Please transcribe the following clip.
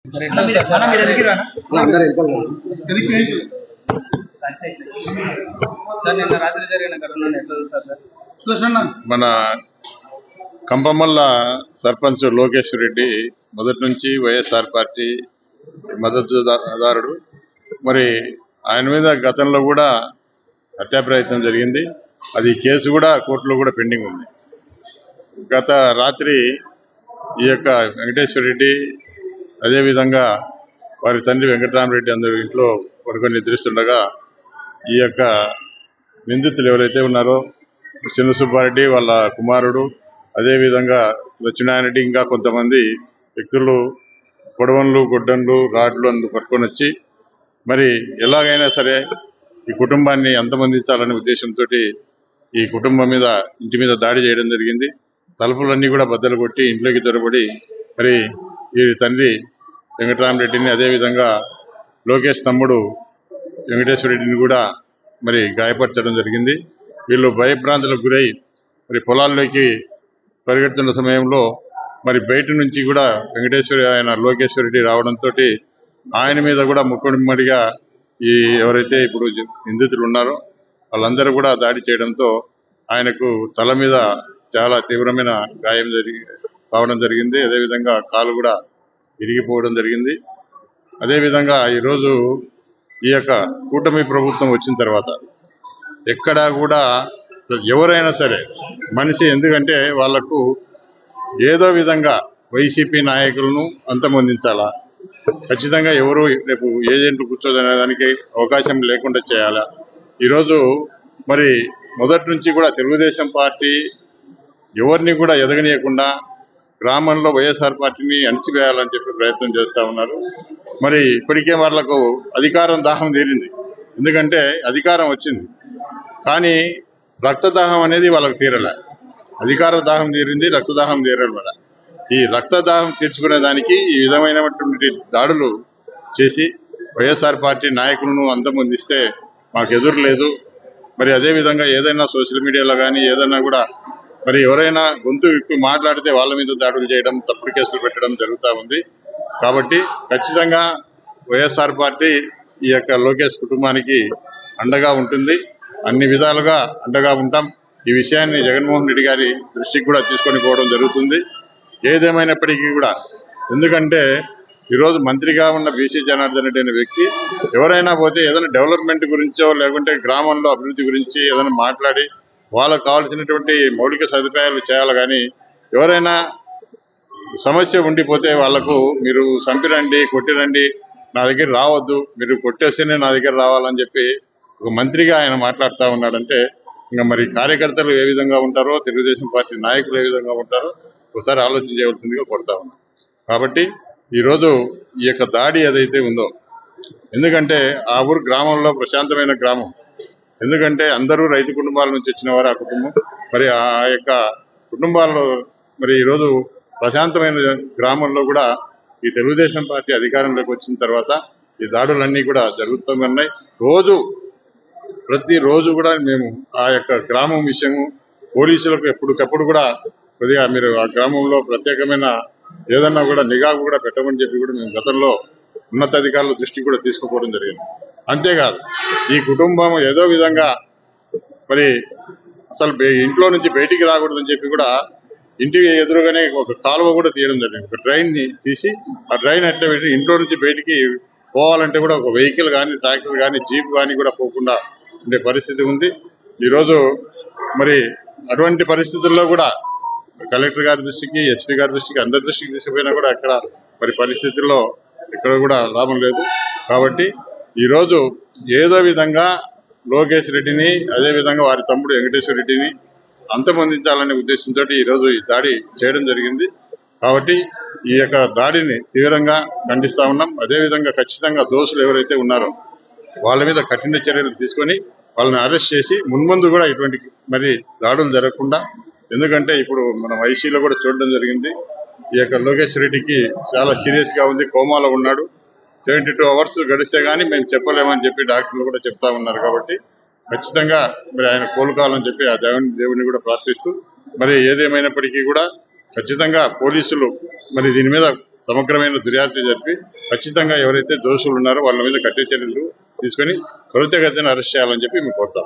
అందరూ మన కంపమల్ల సర్పంచ్ లోకేశ్వర్ రెడ్డి మొదటి నుంచి వైఎస్ఆర్ పార్టీ మద్దతుదారుడు. మరి ఆయన మీద గతంలో కూడా హత్యా ప్రయత్నం జరిగింది. అది కేసు కూడా కోర్టులో కూడా పెండింగ్ ఉంది. గత రాత్రి ఈ యొక్క వెంకటేశ్వర రెడ్డి అదేవిధంగా వారి తండ్రి వెంకటరామరెడ్డి అందరూ ఇంట్లో పడుకొని నిద్రిస్తుండగా ఈ యొక్క నిందితులు ఎవరైతే ఉన్నారో చిన్న సుబ్బారెడ్డి వాళ్ళ కుమారుడు అదేవిధంగా లక్ష్మీనారాయణరెడ్డి ఇంకా కొంతమంది వ్యక్తులు పొడవన్లు గొడ్డన్లు రాడ్లు అందు పట్టుకొని వచ్చి మరి ఎలాగైనా సరే ఈ కుటుంబాన్ని అంతమందించాలనే ఉద్దేశంతో ఈ కుటుంబం మీద ఇంటి మీద దాడి చేయడం జరిగింది. తలుపులన్నీ కూడా బద్దలు కొట్టి ఇంట్లోకి దొరబడి మరి వీరి తండ్రి వెంకటరామరెడ్డిని అదేవిధంగా లోకేష్ తమ్ముడు వెంకటేశ్వర రెడ్డిని కూడా మరి గాయపరచడం జరిగింది. వీళ్ళు భయభ్రాంతులకు గురై మరి పొలాల్లోకి పరిగెడుతున్న సమయంలో మరి బయట నుంచి కూడా ఆయన లోకేశ్వర రెడ్డి రావడంతో ఆయన మీద కూడా ముక్కుమ్మడిగా ఈ ఎవరైతే ఇప్పుడు నిందితులు ఉన్నారో వాళ్ళందరూ కూడా దాడి చేయడంతో ఆయనకు తల మీద చాలా తీవ్రమైన గాయం కావడం జరిగింది. అదేవిధంగా కాలు కూడా విరిగిపోవడం జరిగింది. అదేవిధంగా ఈరోజు ఈ యొక్క కూటమి ప్రభుత్వం వచ్చిన తర్వాత ఎక్కడా కూడా ఎవరైనా సరే మనిషి ఎందుకంటే వాళ్లకు ఏదో విధంగా వైసీపీ నాయకులను అంతమొందించాలా, ఖచ్చితంగా ఎవరు రేపు ఏజెంట్లు కూర్చోదనే దానికి అవకాశం లేకుండా చేయాలా. ఈరోజు మరి మొదటి నుంచి కూడా తెలుగుదేశం పార్టీ ఎవరిని కూడా ఎదగనీయకుండా గ్రామంలో వైఎస్ఆర్ పార్టీని అణిచివేయాలని చెప్పి ప్రయత్నం చేస్తూ ఉన్నారు. మరి ఇప్పటికే వాళ్ళకు అధికారం దాహం తీరింది. ఎందుకంటే అధికారం వచ్చింది కానీ రక్తదాహం అనేది వాళ్ళకు తీరలే. అధికార దాహం తీరింది, రక్తదాహం తీరల. ఈ రక్తదాహం తీర్చుకునే దానికి ఈ విధమైనటువంటి దాడులు చేసి వైఎస్ఆర్ పార్టీ నాయకులను అంతమొందిస్తే మాకు ఎదురు లేదు. మరి అదేవిధంగా ఏదైనా సోషల్ మీడియాలో కానీ ఏదైనా కూడా మరి ఎవరైనా గొంతు విప్పి మాట్లాడితే వాళ్ళ మీద దాడులు చేయడం, తప్పుడు కేసులు పెట్టడం జరుగుతూ ఉంది. కాబట్టి ఖచ్చితంగా వైఎస్ఆర్ పార్టీ ఈ యొక్క లోకేష్ కుటుంబానికి అండగా ఉంటుంది. అన్ని విధాలుగా అండగా ఉంటాం. ఈ విషయాన్ని జగన్మోహన్ రెడ్డి గారి దృష్టికి కూడా తీసుకొని పోవడం జరుగుతుంది. ఏదేమైనప్పటికీ కూడా ఎందుకంటే ఈరోజు మంత్రిగా ఉన్న బీసీ జనార్దన్ రెడ్డి అనే వ్యక్తి ఎవరైనా పోతే ఏదైనా డెవలప్మెంట్ గురించో లేకుంటే గ్రామంలో అభివృద్ధి గురించి ఏదైనా మాట్లాడి వాళ్ళకు కావాల్సినటువంటి మౌలిక సదుపాయాలు చేయాలి. కానీ ఎవరైనా సమస్య ఉండిపోతే వాళ్లకు మీరు చంపిరండి, కొట్టిరండి, నా దగ్గర రావద్దు, మీరు కొట్టేస్తేనే నా దగ్గర రావాలని చెప్పి ఒక మంత్రిగా ఆయన మాట్లాడుతూ ఉన్నాడంటే ఇంకా మరి కార్యకర్తలు ఏ విధంగా ఉంటారో, తెలుగుదేశం పార్టీ నాయకులు ఏ విధంగా ఉంటారో ఒకసారి ఆలోచన చేయవలసిందిగా కోరుతా ఉన్నాం. కాబట్టి ఈరోజు ఈ యొక్క దాడి ఏదైతే ఉందో, ఎందుకంటే ఆ ఊరు గ్రామంలో ప్రశాంతమైన గ్రామం, ఎందుకంటే అందరూ రైతు కుటుంబాల నుంచి వచ్చిన వారు ఆ కుటుంబం. మరి ఆ యొక్క కుటుంబాల్లో మరి ఈరోజు ప్రశాంతమైన గ్రామంలో కూడా ఈ తెలుగుదేశం పార్టీ అధికారంలోకి వచ్చిన తర్వాత ఈ దాడులన్నీ కూడా జరుగుతున్నాయి. ప్రతిరోజు కూడా మేము ఆ యొక్క గ్రామం విషయము పోలీసులకు ఎప్పటికప్పుడు కూడా కొద్దిగా మీరు ఆ గ్రామంలో ప్రత్యేకమైన ఏదన్నా కూడా నిఘా కూడా పెట్టమని చెప్పి కూడా మేము గతంలో ఉన్నతాధికారుల దృష్టికి కూడా తీసుకుపోవడం జరిగింది. అంతేకాదు ఈ కుటుంబం ఏదో విధంగా మరి అసలు ఇంట్లో నుంచి బయటికి రాకూడదని చెప్పి కూడా ఇంటికి ఎదురుగానే ఒక కాలువ కూడా తీయడం జరిగింది. ఒక డ్రైన్ ని తీసి ఆ డ్రైన్ అట్లా పెట్టి ఇంట్లో నుంచి బయటికి పోవాలంటే కూడా ఒక వెహికల్ కానీ, ట్రాక్టర్ కానీ, జీప్ కానీ కూడా పోకుండా ఉండే పరిస్థితి ఉంది. ఈరోజు మరి అటువంటి పరిస్థితుల్లో కూడా కలెక్టర్ గారి దృష్టికి, ఎస్పీ గారి దృష్టికి, అందరి దృష్టికి తీసుకుపోయినా కూడా అక్కడ మరి పరిస్థితుల్లో ఇక్కడ కూడా లాభం లేదు. కాబట్టి ఈరోజు ఏదో విధంగా లోకేష్ రెడ్డిని అదేవిధంగా వారి తమ్ముడు వెంకటేశ్వర రెడ్డిని అంతమొందించాలనే ఉద్దేశంతో ఈరోజు ఈ దాడి చేయడం జరిగింది. కాబట్టి ఈ యొక్క దాడిని తీవ్రంగా ఖండిస్తా ఉన్నాం. అదేవిధంగా ఖచ్చితంగా దోషులు ఎవరైతే ఉన్నారో వాళ్ళ మీద కఠిన చర్యలు తీసుకొని వాళ్ళని అరెస్ట్ చేసి మున్ముందు కూడా ఇటువంటి మరి దాడులు జరగకుండా, ఎందుకంటే ఇప్పుడు మనం ఐసీలో కూడా చూడడం జరిగింది. ఈ యొక్క లోకేష్ రెడ్డికి చాలా సీరియస్ గా ఉంది, కోమాలో ఉన్నాడు. 72 hours గడిస్తే గానీ మేము చెప్పలేమని చెప్పి డాక్టర్లు కూడా చెప్తా ఉన్నారు. కాబట్టి ఖచ్చితంగా మరి ఆయన కోలుకోవాలని చెప్పి ఆ దేవుడిని కూడా ప్రార్థిస్తూ మరి ఏదేమైనప్పటికీ కూడా ఖచ్చితంగా పోలీసులు మరి దీని మీద సమగ్రమైన దర్యాప్తు జరిపి ఖచ్చితంగా ఎవరైతే దోషులు ఉన్నారో వాళ్ళ మీద కఠిన చర్యలు తీసుకొని త్వరితగతిన అరెస్ట్ చేయాలని చెప్పి మేము కోరుతాం.